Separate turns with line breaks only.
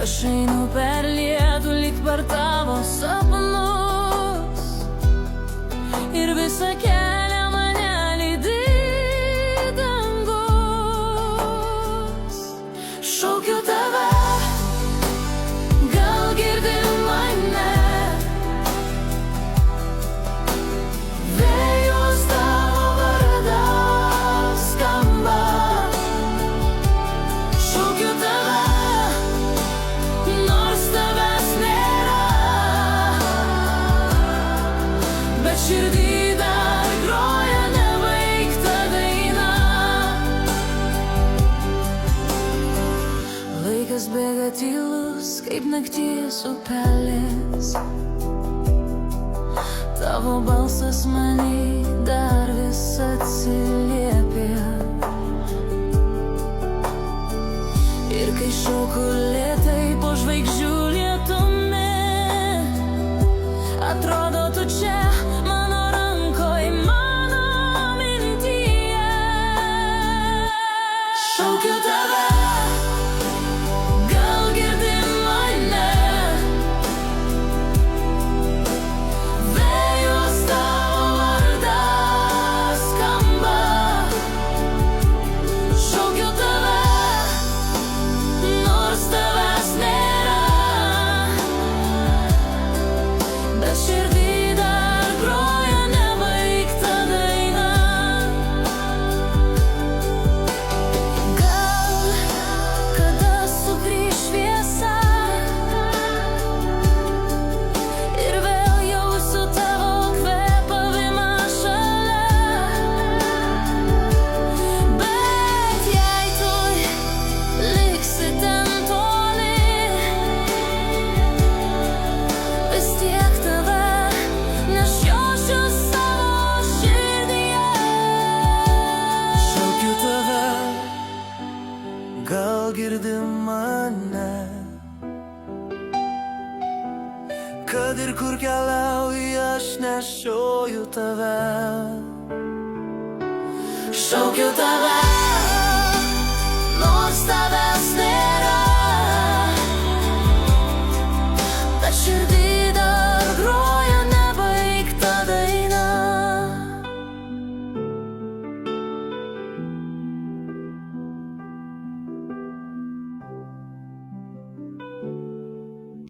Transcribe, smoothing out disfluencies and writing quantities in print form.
Aš einu per lietų lyg per tavo sapnus ir visą kelią mane lydi dangus. Šaukiu tave, gal girdi mane, vėjos tavo vardas skamba. Šaukiu tave, nors tavęs nėra, bet širdį dar groja nebaigta daina. Laikas bėga tylus, kaip nakties upelis. Tavo balsas many dar vis atsiliepia. Ir kai šoku lėtai po žvaigždžių lietumi, atrodo tu čia mano rankoj, mano mintyje. Šaukiu tave, gal girdi mane, vėjos tavo vardas skamba. Šaukiu tave, nors tavęs nėra, bet širdį dar groja nebaigta daina. Gal kada sugrįš šviesa ir vėl jausiu tavo kvėpavimą šalia. Bet jei tu liksi ten toli, vis tiek tave nešiosiu savo širdyje.
Šaukiu tave, gal girdi mane, kad ir kur keliauji aš nešioju tave.
Šaukiu tave,